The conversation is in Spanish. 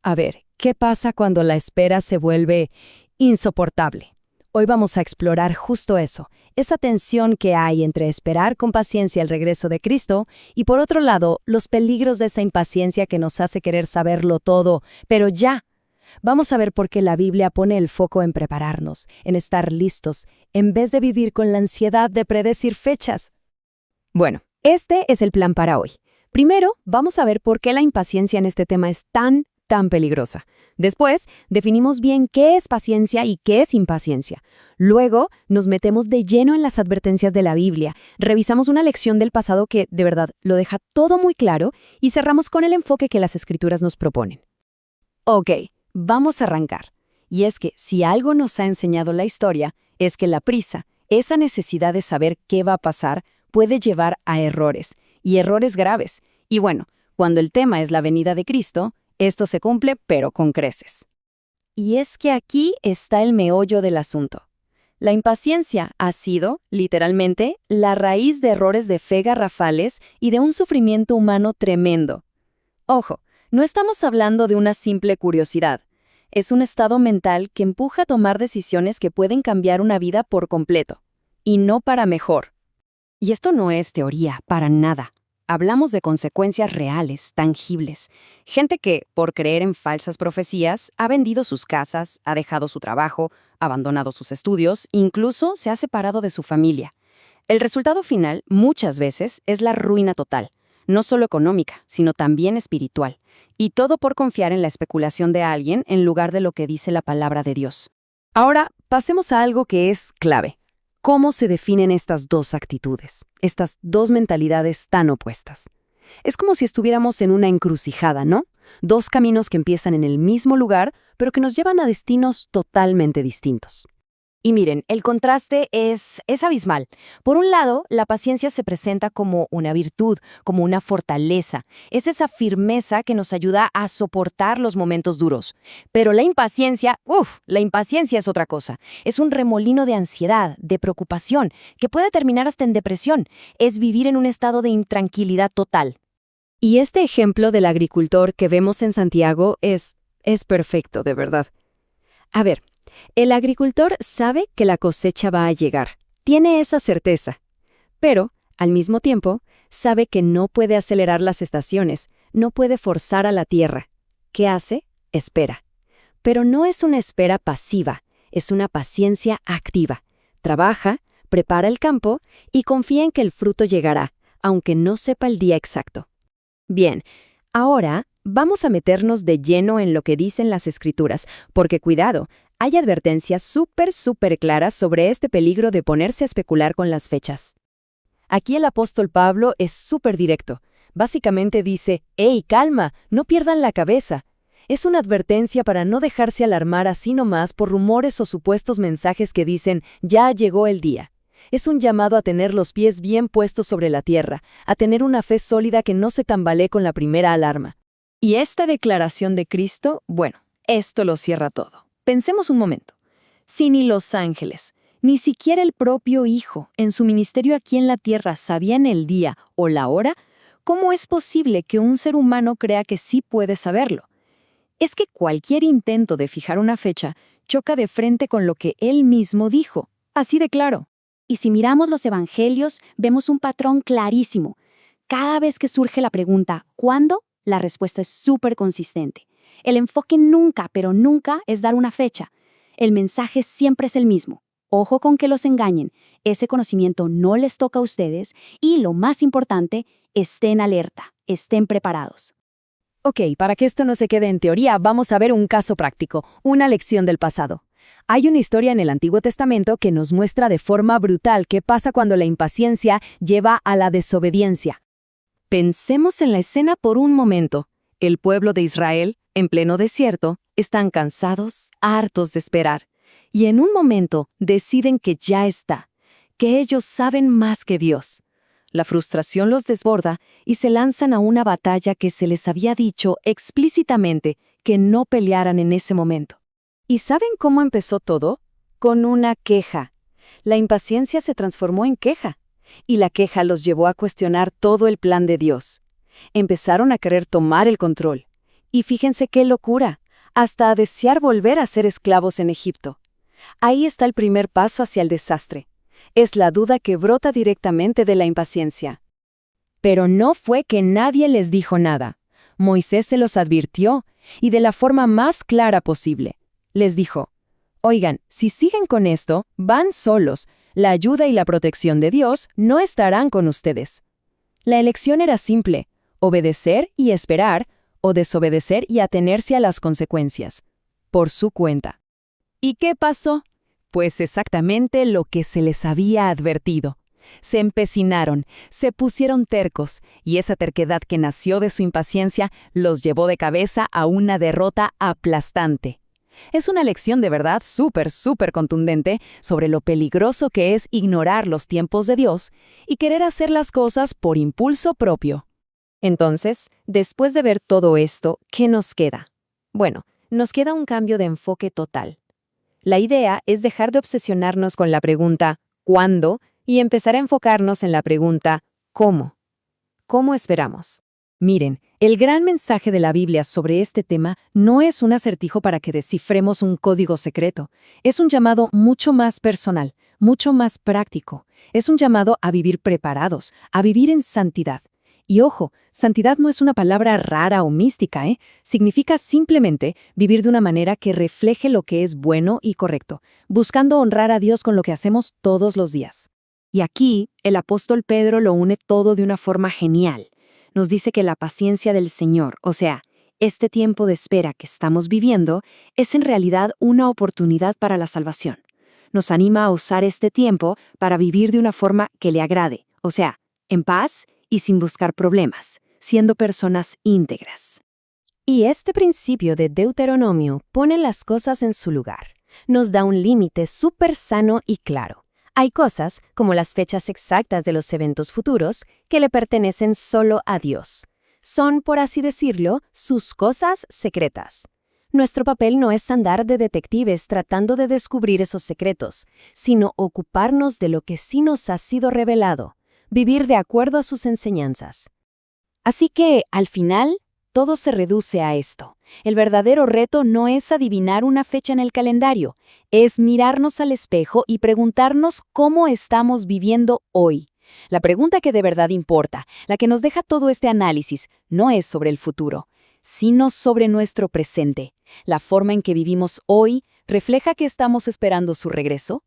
A ver, ¿qué pasa cuando la espera se vuelve insoportable? Hoy vamos a explorar justo eso, esa tensión que hay entre esperar con paciencia el regreso de Cristo y, por otro lado, los peligros de esa impaciencia que nos hace querer saberlo todo, pero ya. Vamos a ver por qué la Biblia pone el foco en prepararnos, en estar listos, en vez de vivir con la ansiedad de predecir fechas. Bueno, este es el plan para hoy. Primero, vamos a ver por qué la impaciencia en este tema es tan peligrosa. Después, definimos bien qué es paciencia y qué es impaciencia. Luego, nos metemos de lleno en las advertencias de la Biblia, revisamos una lección del pasado que, de verdad, lo deja todo muy claro y cerramos con el enfoque que las Escrituras nos proponen. Ok, vamos a arrancar. Y es que si algo nos ha enseñado la historia, es que la prisa, esa necesidad de saber qué va a pasar, puede llevar a errores, y errores graves. Y bueno, cuando el tema es la venida de Cristo, esto se cumple, pero con creces. Y es que aquí está el meollo del asunto. La impaciencia ha sido, literalmente, la raíz de errores de fe garrafales y de un sufrimiento humano tremendo. Ojo, no estamos hablando de una simple curiosidad. Es un estado mental que empuja a tomar decisiones que pueden cambiar una vida por completo. Y no para mejor. Y esto no es teoría, para nada. Hablamos de consecuencias reales, tangibles. Gente que, por creer en falsas profecías, ha vendido sus casas, ha dejado su trabajo, ha abandonado sus estudios, incluso se ha separado de su familia. El resultado final, muchas veces, es la ruina total. No solo económica, sino también espiritual. Y todo por confiar en la especulación de alguien en lugar de lo que dice la palabra de Dios. Ahora, pasemos a algo que es clave. ¿Cómo se definen estas dos actitudes, estas dos mentalidades tan opuestas? Es como si estuviéramos en una encrucijada, ¿no? Dos caminos que empiezan en el mismo lugar, pero que nos llevan a destinos totalmente distintos. Y miren, el contraste es abismal. Por un lado, la paciencia se presenta como una virtud, como una fortaleza. Es esa firmeza que nos ayuda a soportar los momentos duros. Pero la impaciencia es otra cosa. Es un remolino de ansiedad, de preocupación, que puede terminar hasta en depresión. Es vivir en un estado de intranquilidad total. Y este ejemplo del agricultor que vemos en Santiago es perfecto, de verdad. A ver, el agricultor sabe que la cosecha va a llegar, tiene esa certeza, pero, al mismo tiempo, sabe que no puede acelerar las estaciones, no puede forzar a la tierra. ¿Qué hace? Espera. Pero no es una espera pasiva, es una paciencia activa. Trabaja, prepara el campo y confía en que el fruto llegará, aunque no sepa el día exacto. Bien, ahora vamos a meternos de lleno en lo que dicen las Escrituras, porque cuidado, hay advertencias súper claras sobre este peligro de ponerse a especular con las fechas. Aquí el apóstol Pablo es súper directo. Básicamente dice, ¡Ey, calma! No pierdan la cabeza. Es una advertencia para no dejarse alarmar así nomás por rumores o supuestos mensajes que dicen, ya llegó el día. Es un llamado a tener los pies bien puestos sobre la tierra, a tener una fe sólida que no se tambalee con la primera alarma. Y esta declaración de Cristo, bueno, esto lo cierra todo. Pensemos un momento. Si ni los ángeles, ni siquiera el propio Hijo, en su ministerio aquí en la tierra, sabían el día o la hora, ¿cómo es posible que un ser humano crea que sí puede saberlo? Es que cualquier intento de fijar una fecha choca de frente con lo que Él mismo dijo, así de claro. Y si miramos los evangelios, vemos un patrón clarísimo. Cada vez que surge la pregunta, ¿cuándo?, la respuesta es súper consistente. El enfoque nunca, pero nunca, es dar una fecha. El mensaje siempre es el mismo. Ojo con que los engañen. Ese conocimiento no les toca a ustedes y, lo más importante, estén alerta, estén preparados. Ok, para que esto no se quede en teoría, vamos a ver un caso práctico, una lección del pasado. Hay una historia en el Antiguo Testamento que nos muestra de forma brutal qué pasa cuando la impaciencia lleva a la desobediencia. Pensemos en la escena por un momento. El pueblo de Israel, en pleno desierto, están cansados, hartos de esperar. Y en un momento deciden que ya está, que ellos saben más que Dios. La frustración los desborda y se lanzan a una batalla que se les había dicho explícitamente que no pelearan en ese momento. ¿Y saben cómo empezó todo? Con una queja. La impaciencia se transformó en queja, y la queja los llevó a cuestionar todo el plan de Dios. Empezaron a querer tomar el control. Y fíjense qué locura, hasta a desear volver a ser esclavos en Egipto. Ahí está el primer paso hacia el desastre. Es la duda que brota directamente de la impaciencia. Pero no fue que nadie les dijo nada. Moisés se los advirtió, y de la forma más clara posible. Les dijo: oigan, si siguen con esto, van solos. La ayuda y la protección de Dios no estarán con ustedes. La elección era simple: obedecer y esperar, o desobedecer y atenerse a las consecuencias, por su cuenta. ¿Y qué pasó? Pues exactamente lo que se les había advertido. Se empecinaron, se pusieron tercos, y esa terquedad que nació de su impaciencia los llevó de cabeza a una derrota aplastante. Es una lección de verdad súper contundente sobre lo peligroso que es ignorar los tiempos de Dios y querer hacer las cosas por impulso propio. Entonces, después de ver todo esto, ¿qué nos queda? Bueno, nos queda un cambio de enfoque total. La idea es dejar de obsesionarnos con la pregunta ¿cuándo? Y empezar a enfocarnos en la pregunta ¿cómo? ¿Cómo esperamos? Miren, el gran mensaje de la Biblia sobre este tema no es un acertijo para que descifremos un código secreto. Es un llamado mucho más personal, mucho más práctico. Es un llamado a vivir preparados, a vivir en santidad. Y ojo, santidad no es una palabra rara o mística, ¿eh? Significa simplemente vivir de una manera que refleje lo que es bueno y correcto, buscando honrar a Dios con lo que hacemos todos los días. Y aquí, el apóstol Pedro lo une todo de una forma genial. Nos dice que la paciencia del Señor, o sea, este tiempo de espera que estamos viviendo, es en realidad una oportunidad para la salvación. Nos anima a usar este tiempo para vivir de una forma que le agrade, o sea, en paz y sin buscar problemas, siendo personas íntegras. Y este principio de Deuteronomio pone las cosas en su lugar. Nos da un límite súper sano y claro. Hay cosas, como las fechas exactas de los eventos futuros, que le pertenecen solo a Dios. Son, por así decirlo, sus cosas secretas. Nuestro papel no es andar de detectives tratando de descubrir esos secretos, sino ocuparnos de lo que sí nos ha sido revelado, vivir de acuerdo a sus enseñanzas. Así que, al final, todo se reduce a esto. El verdadero reto no es adivinar una fecha en el calendario, es mirarnos al espejo y preguntarnos cómo estamos viviendo hoy. La pregunta que de verdad importa, la que nos deja todo este análisis, no es sobre el futuro, sino sobre nuestro presente. La forma en que vivimos hoy refleja que estamos esperando su regreso.